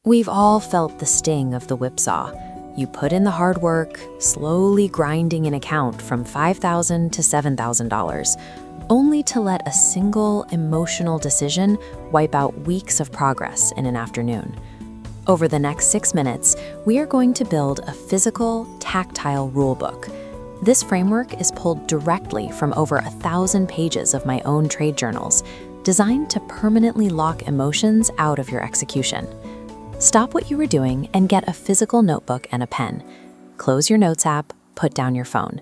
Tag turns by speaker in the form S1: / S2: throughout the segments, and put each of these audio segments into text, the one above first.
S1: We've all felt the sting of the whipsaw. You put in the hard work, slowly grinding an account from $5,000 to $7,000, only to let a single emotional decision wipe out weeks of progress in an afternoon. Over the next 6 minutes, we are going to build a physical, tactile rulebook. This framework is pulled directly from over 1,000 pages of my own trade journals, designed to permanently lock emotions out of your execution. Stop what you were doing and get a physical notebook and a pen. Close your Notes app, put down your phone.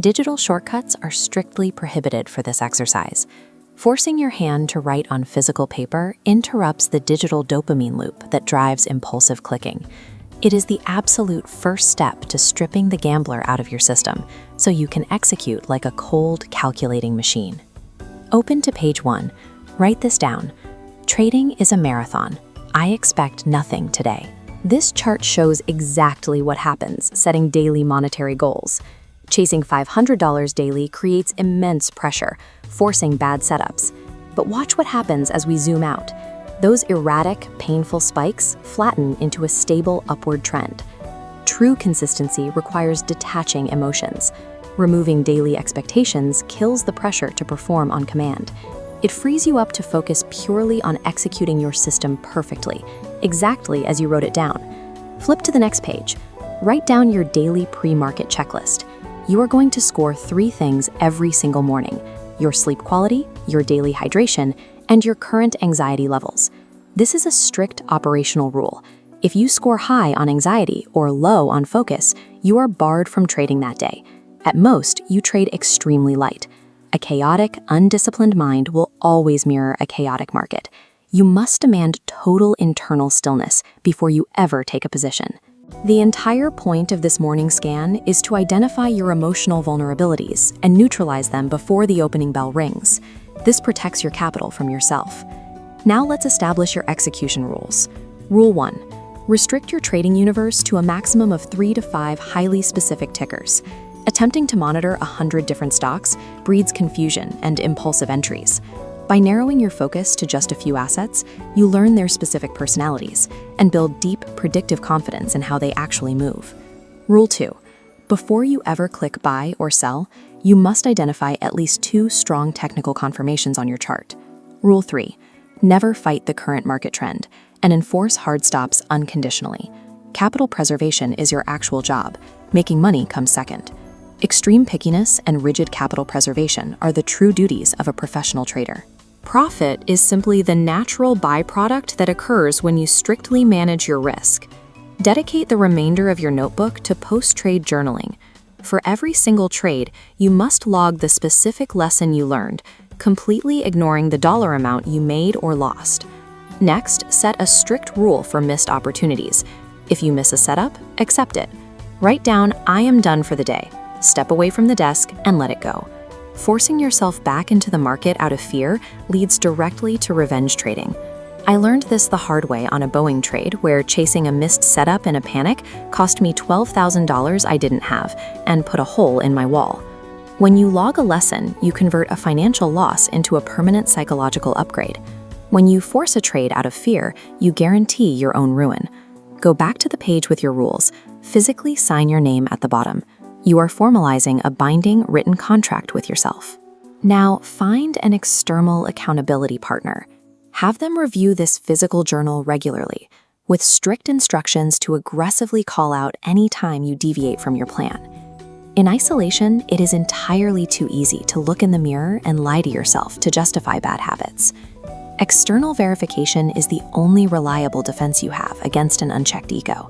S1: Digital shortcuts are strictly prohibited for this exercise. Forcing your hand to write on physical paper interrupts the digital dopamine loop that drives impulsive clicking. It is the absolute first step to stripping the gambler out of your system, so you can execute like a cold, calculating machine. Open to page 1. Write this down. Trading is a marathon. I expect nothing today. This chart shows exactly what happens setting daily monetary goals. Chasing $500 daily creates immense pressure, forcing bad setups. But watch what happens as we zoom out. Those erratic, painful spikes flatten into a stable upward trend. True consistency requires detaching emotions. Removing daily expectations kills the pressure to perform on command. It frees you up to focus purely on executing your system perfectly, exactly as you wrote it down. Flip to the next page. Write down your daily pre-market checklist. You are going to score 3 things every single morning: your sleep quality, your daily hydration, and your current anxiety levels. This is a strict operational rule. If you score high on anxiety or low on focus, you are barred from trading that day. At most, you trade extremely light. A chaotic, undisciplined mind will always mirror a chaotic market. You must demand total internal stillness before you ever take a position. The entire point of this morning scan is to identify your emotional vulnerabilities and neutralize them before the opening bell rings. This protects your capital from yourself. Now let's establish your execution rules. Rule 1. Restrict your trading universe to a maximum of 3 to 5 highly specific tickers. Attempting to monitor 100 different stocks breeds confusion and impulsive entries. By narrowing your focus to just a few assets, you learn their specific personalities and build deep, predictive confidence in how they actually move. Rule 2. Before you ever click buy or sell, you must identify at least 2 strong technical confirmations on your chart. Rule 3. Never fight the current market trend and enforce hard stops unconditionally. Capital preservation is your actual job. Making money comes second. Extreme pickiness and rigid capital preservation are the true duties of a professional trader. Profit is simply the natural byproduct that occurs when you strictly manage your risk. Dedicate the remainder of your notebook to post-trade journaling. For every single trade, you must log the specific lesson you learned, completely ignoring the dollar amount you made or lost. Next, set a strict rule for missed opportunities. If you miss a setup, accept it. Write down, "I am done for the day." Step away from the desk and let it go. Forcing yourself back into the market out of fear leads directly to revenge trading. I learned this the hard way on a Boeing trade where chasing a missed setup in a panic cost me $12,000 I didn't have and put a hole in my wall. When you log a lesson, you convert a financial loss into a permanent psychological upgrade. When you force a trade out of fear, you guarantee your own ruin. Go back to the page with your rules. Physically sign your name at the bottom. You are formalizing a binding written contract with yourself. Now, find an external accountability partner. Have them review this physical journal regularly, with strict instructions to aggressively call out any time you deviate from your plan. In isolation, it is entirely too easy to look in the mirror and lie to yourself to justify bad habits. External verification is the only reliable defense you have against an unchecked ego.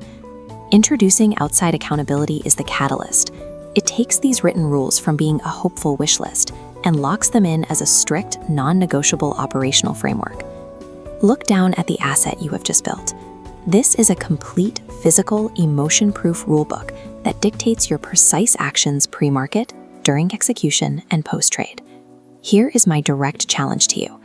S1: Introducing outside accountability is the catalyst. It takes these written rules from being a hopeful wish list and locks them in as a strict, non-negotiable operational framework. Look down at the asset you have just built. This is a complete, physical, emotion-proof rulebook that dictates your precise actions pre-market, during execution, and post-trade. Here is my direct challenge to you.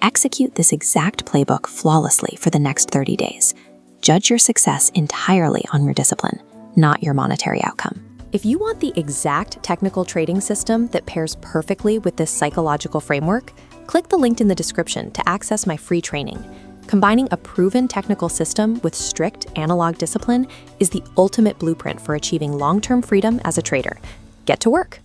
S1: Execute this exact playbook flawlessly for the next 30 days. Judge your success entirely on your discipline, not your monetary outcome. If you want the exact technical trading system that pairs perfectly with this psychological framework, click the link in the description to access my free training. Combining a proven technical system with strict analog discipline is the ultimate blueprint for achieving long-term freedom as a trader. Get to work.